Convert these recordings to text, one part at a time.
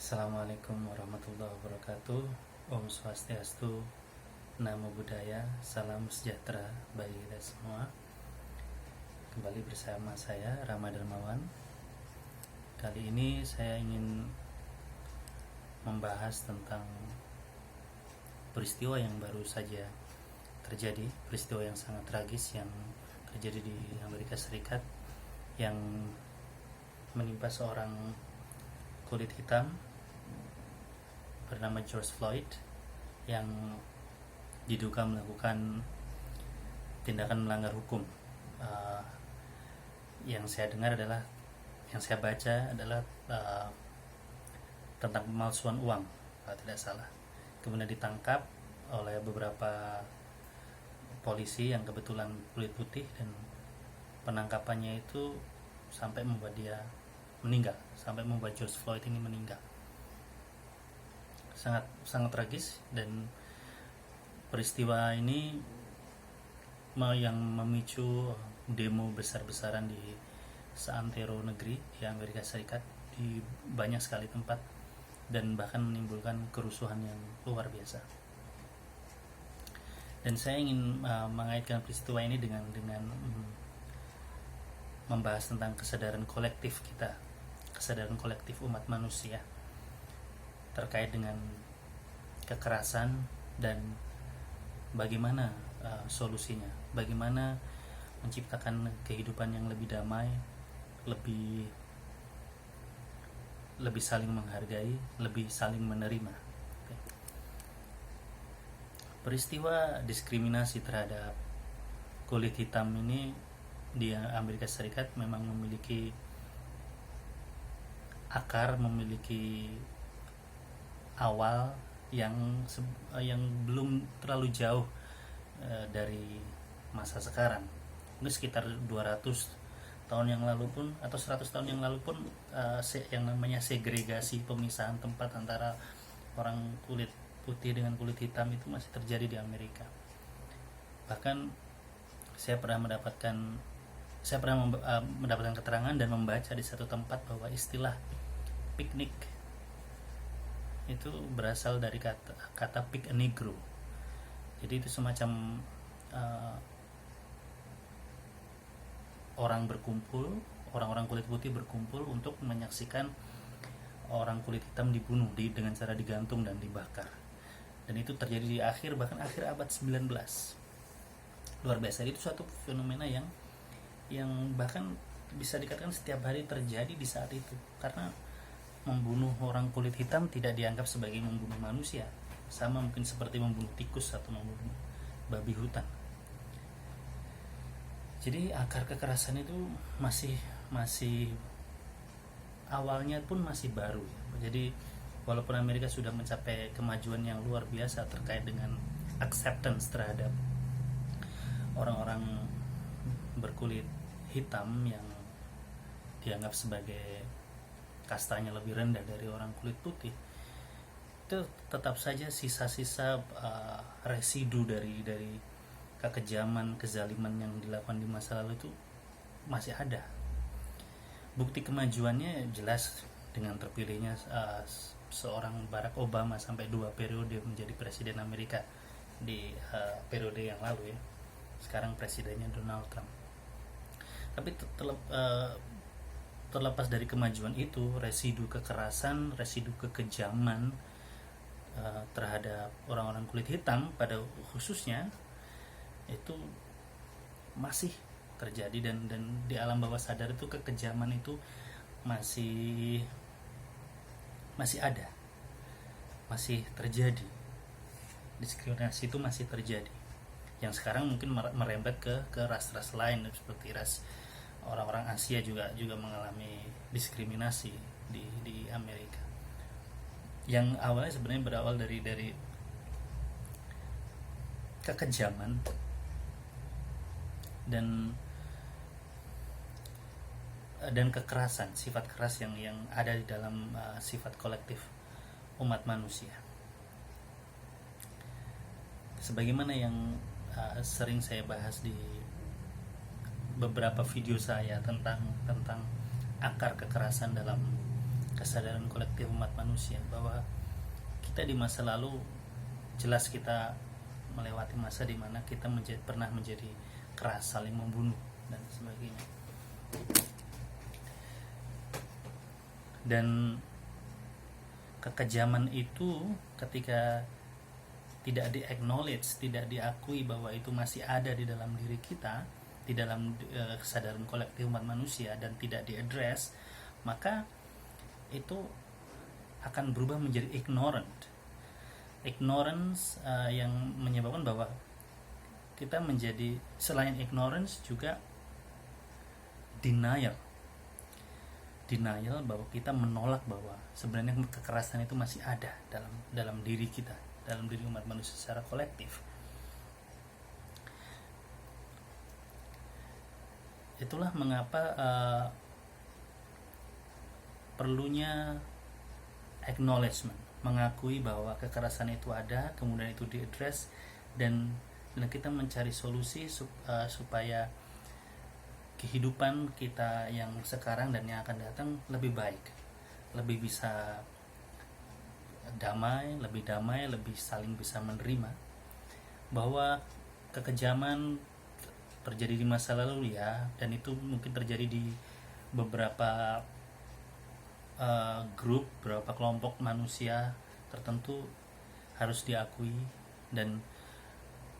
Assalamualaikum warahmatullahi wabarakatuh. Om Swastiastu, Namo Buddhaya, salam sejahtera bagi kita semua. Kembali bersama saya Rama Darmawan. Kali ini saya ingin membahas tentang peristiwa yang baru saja terjadi, peristiwa yang sangat tragis yang terjadi di Amerika Serikat yang menimpa seorang kulit hitam bernama George Floyd yang diduga melakukan tindakan melanggar hukum. Yang saya dengar adalah, yang saya baca adalah tentang pemalsuan uang, kalau tidak salah. Kemudian ditangkap oleh beberapa polisi yang kebetulan kulit putih, dan penangkapannya itu sampai membuat dia meninggal, sampai membuat George Floyd ini meninggal. Sangat tragis, dan peristiwa ini yang memicu demo besar-besaran di seantero negeri di Amerika Serikat, di banyak sekali tempat, dan bahkan menimbulkan kerusuhan yang luar biasa. Dan saya ingin mengaitkan peristiwa ini dengan membahas tentang kesadaran kolektif kita, kesadaran kolektif umat manusia terkait dengan kekerasan dan bagaimana solusinya, bagaimana menciptakan kehidupan yang lebih damai, lebih saling menghargai, lebih saling menerima. Peristiwa diskriminasi terhadap kulit hitam ini di Amerika Serikat memang memiliki akar, memiliki awal yang belum terlalu jauh dari masa sekarang. Mungkin sekitar 200 tahun yang lalu pun, atau 100 tahun yang lalu pun, yang namanya segregasi, pemisahan tempat antara orang kulit putih dengan kulit hitam itu masih terjadi di Amerika. Bahkan saya pernah mendapatkan keterangan dan membaca di satu tempat bahwa istilah piknik itu berasal dari kata pick a negro. Jadi itu semacam orang-orang kulit putih berkumpul untuk menyaksikan orang kulit hitam dibunuh dengan cara digantung dan dibakar. Dan itu terjadi di bahkan akhir abad 19. Luar biasa. Itu suatu fenomena yang bahkan bisa dikatakan setiap hari terjadi di saat itu, karena membunuh orang kulit hitam tidak dianggap sebagai membunuh manusia, sama mungkin seperti membunuh tikus atau membunuh babi hutan. Jadi akar kekerasan itu masih awalnya pun masih baru. Jadi walaupun Amerika sudah mencapai kemajuan yang luar biasa terkait dengan acceptance terhadap orang-orang berkulit hitam yang dianggap sebagai kastanya lebih rendah dari orang kulit putih, itu tetap saja sisa-sisa residu dari kekejaman, kezaliman yang dilakukan di masa lalu itu masih ada. Bukti kemajuannya jelas dengan terpilihnya seorang Barack Obama sampai 2 periode menjadi presiden Amerika di periode yang lalu ya. Sekarang presidennya Donald Trump. Tapi terlepas dari kemajuan itu, residu kekerasan, residu kekejaman terhadap orang-orang kulit hitam pada khususnya itu masih terjadi, dan di alam bawah sadar itu kekejaman itu masih ada, masih terjadi. Diskriminasi itu masih terjadi, yang sekarang mungkin merembet ke ras-ras lain, seperti ras orang-orang Asia juga mengalami diskriminasi di Amerika, yang awalnya sebenarnya berawal dari kekejaman dan kekerasan, sifat keras yang ada di dalam sifat kolektif umat manusia. Sebagaimana yang sering saya bahas di beberapa video saya tentang akar kekerasan dalam kesadaran kolektif umat manusia bahwa kita di masa lalu jelas kita melewati masa di mana kita pernah menjadi keras, saling membunuh dan sebagainya. Dan kekejaman itu ketika tidak di-acknowledge, tidak diakui bahwa itu masih ada di dalam diri kita, di dalam kesadaran kolektif umat manusia, dan tidak diadres, maka itu akan berubah menjadi ignorance yang menyebabkan bahwa kita menjadi, selain ignorance juga denial bahwa kita menolak bahwa sebenarnya kekerasan itu masih ada dalam diri kita, dalam diri umat manusia secara kolektif. Itulah mengapa perlunya acknowledgement, mengakui bahwa kekerasan itu ada, kemudian itu diadres, dan kita mencari solusi supaya kehidupan kita yang sekarang dan yang akan datang lebih baik, lebih bisa damai, lebih saling bisa menerima bahwa kekejaman terjadi di masa lalu ya, dan itu mungkin terjadi di beberapa grup, beberapa kelompok manusia tertentu, harus diakui. Dan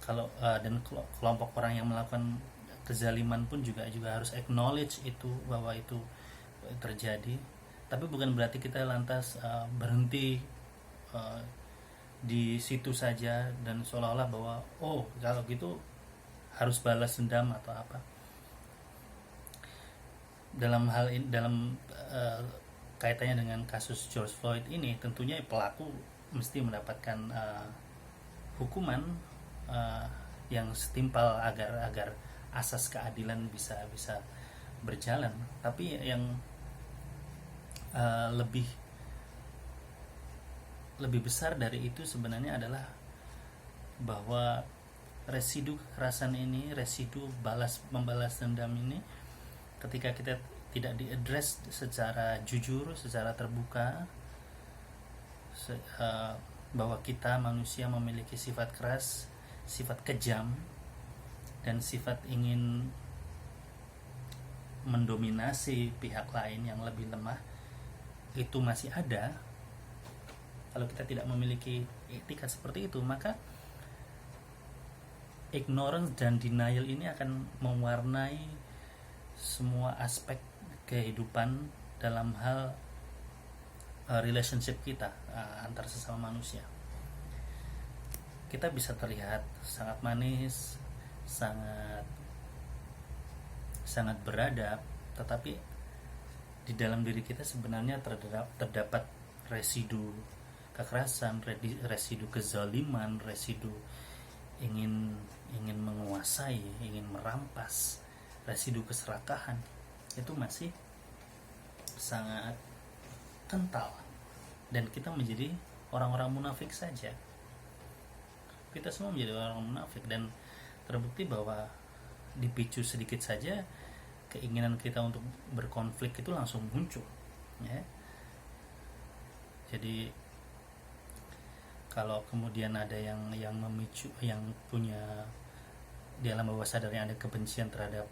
kalau dan kelompok orang yang melakukan kezaliman pun juga harus acknowledge itu, bahwa itu terjadi. Tapi bukan berarti kita lantas berhenti di situ saja dan seolah-olah bahwa kalau gitu harus balas dendam atau apa. Dalam hal ini, dalam kaitannya dengan kasus George Floyd ini, tentunya pelaku mesti mendapatkan hukuman yang setimpal agar asas keadilan bisa berjalan. Tapi yang lebih besar dari itu sebenarnya adalah bahwa residu kekerasan ini, residu membalas dendam ini, ketika kita tidak diadres secara jujur, secara terbuka, bahwa kita manusia memiliki sifat keras, sifat kejam, dan sifat ingin mendominasi pihak lain yang lebih lemah, itu masih ada. Kalau kita tidak memiliki etika seperti itu, maka ignorance dan denial ini akan mewarnai semua aspek kehidupan dalam hal relationship kita antar sesama manusia. Kita bisa terlihat sangat manis, sangat beradab, tetapi di dalam diri kita sebenarnya terdapat residu kekerasan, residu kezaliman, residu ingin menguasai, ingin merampas, residu keserakahan. Itu masih sangat kental, dan kita menjadi orang-orang munafik saja. Kita semua menjadi orang munafik, dan terbukti bahwa dipicu sedikit saja keinginan kita untuk berkonflik itu langsung muncul, ya. Jadi kalau kemudian ada yang memicu, yang punya di alam bawah sadarnya ada kebencian terhadap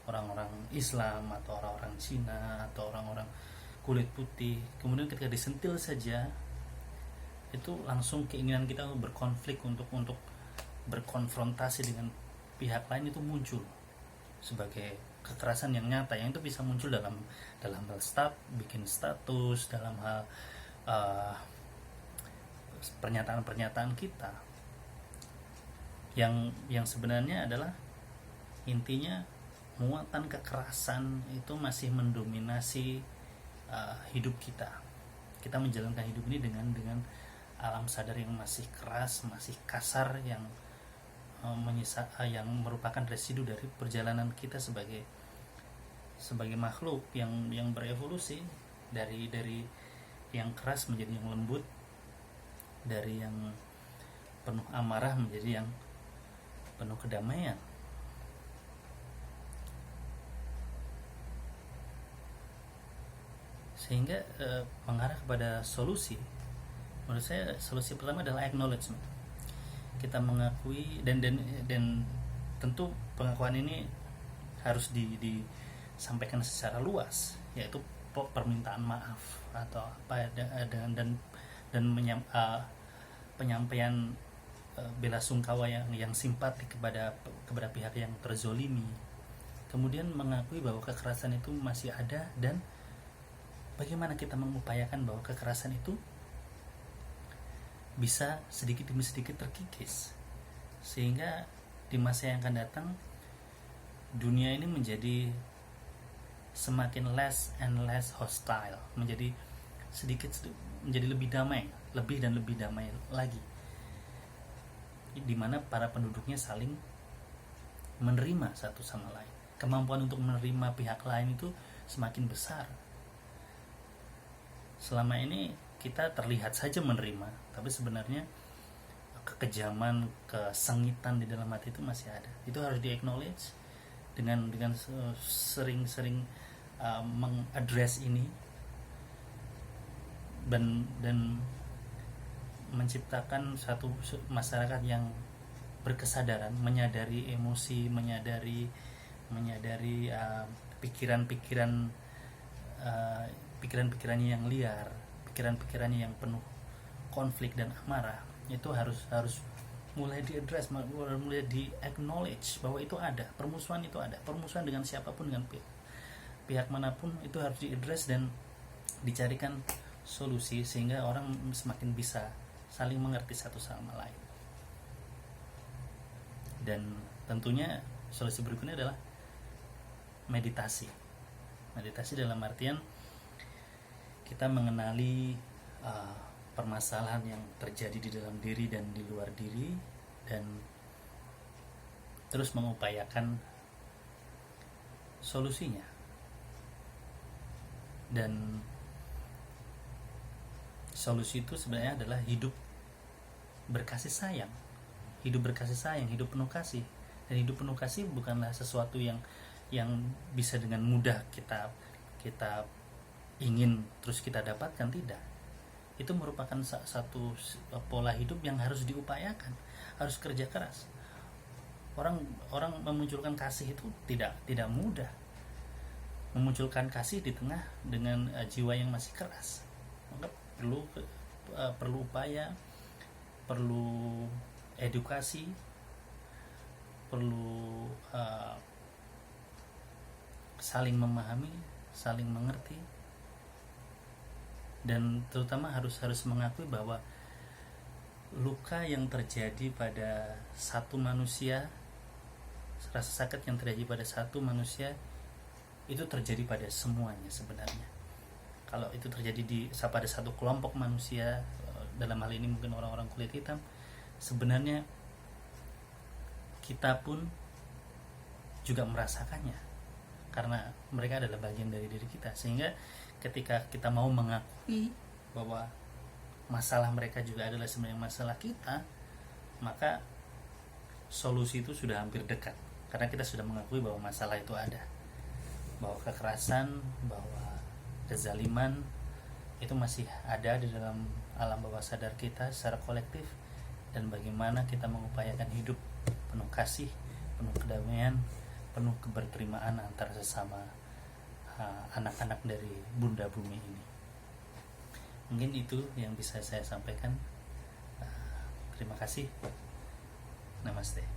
orang-orang Islam atau orang-orang Cina atau orang-orang kulit putih, kemudian ketika disentil saja itu langsung keinginan kita untuk berkonflik, untuk berkonfrontasi dengan pihak lain itu muncul sebagai kekerasan yang nyata, yang itu bisa muncul dalam hal bikin status, dalam hal pernyataan-pernyataan kita yang sebenarnya adalah intinya muatan kekerasan itu masih mendominasi hidup kita. Kita menjalankan hidup ini dengan alam sadar yang masih keras, masih kasar, yang merupakan residu dari perjalanan kita sebagai makhluk yang berevolusi dari yang keras menjadi yang lembut, dari yang penuh amarah menjadi yang penuh kedamaian. sehingga mengarah kepada solusi. Menurut saya solusi pertama adalah acknowledgement. Kita mengakui dan tentu pengakuan ini harus disampaikan secara luas, yaitu permintaan maaf atau apa dan penyampaian bela sungkawa yang simpati kepada pihak yang terzolimi. Kemudian mengakui bahwa kekerasan itu masih ada dan bagaimana kita mengupayakan bahwa kekerasan itu bisa sedikit demi sedikit terkikis, sehingga di masa yang akan datang dunia ini menjadi semakin less and less hostile, menjadi lebih damai, lebih dan lebih damai lagi, di mana para penduduknya saling menerima satu sama lain. Kemampuan untuk menerima pihak lain itu semakin besar. Selama ini kita terlihat saja menerima, tapi sebenarnya kekejaman, kesengitan di dalam hati itu masih ada. Itu harus di-acknowledge dengan sering-sering mengadres ini dan menciptakan satu masyarakat yang berkesadaran, menyadari emosi, menyadari pikiran-pikirannya yang liar, pikiran-pikirannya yang penuh konflik dan amarah. Itu harus mulai diadres, mulai di-acknowledge bahwa itu ada, permusuhan itu ada, permusuhan dengan siapapun, dengan pihak manapun, itu harus diadres dan dicarikan solusi sehingga orang semakin bisa saling mengerti satu sama lain. Dan tentunya solusi berikutnya adalah meditasi dalam artian kita mengenali permasalahan yang terjadi di dalam diri dan di luar diri, dan terus mengupayakan solusinya. Dan solusi itu sebenarnya adalah hidup berkasih sayang, hidup penuh kasih. Dan hidup penuh kasih bukanlah sesuatu yang bisa dengan mudah kita ingin terus kita dapatkan, tidak. Itu merupakan satu pola hidup yang harus diupayakan, harus kerja keras. Orang memunculkan kasih itu tidak mudah. Memunculkan kasih di tengah dengan jiwa yang masih keras, maka perlu upaya, perlu edukasi, perlu saling memahami, saling mengerti, dan terutama harus mengakui bahwa luka yang terjadi pada satu manusia, rasa sakit yang terjadi pada satu manusia itu terjadi pada semuanya sebenarnya. Kalau itu terjadi pada satu kelompok manusia, dalam hal ini mungkin orang-orang kulit hitam, sebenarnya kita pun juga merasakannya karena mereka adalah bagian dari diri kita. Sehingga ketika kita mau mengakui bahwa masalah mereka juga adalah sebenarnya masalah kita, maka solusi itu sudah hampir dekat, karena kita sudah mengakui bahwa masalah itu ada, bahwa kekerasan, bahwa kezaliman itu masih ada di dalam alam bawah sadar kita secara kolektif, dan bagaimana kita mengupayakan hidup penuh kasih, penuh kedamaian, penuh keberterimaan antara sesama anak-anak dari bunda bumi ini. Mungkin itu yang bisa saya sampaikan. Terima kasih. Namaste.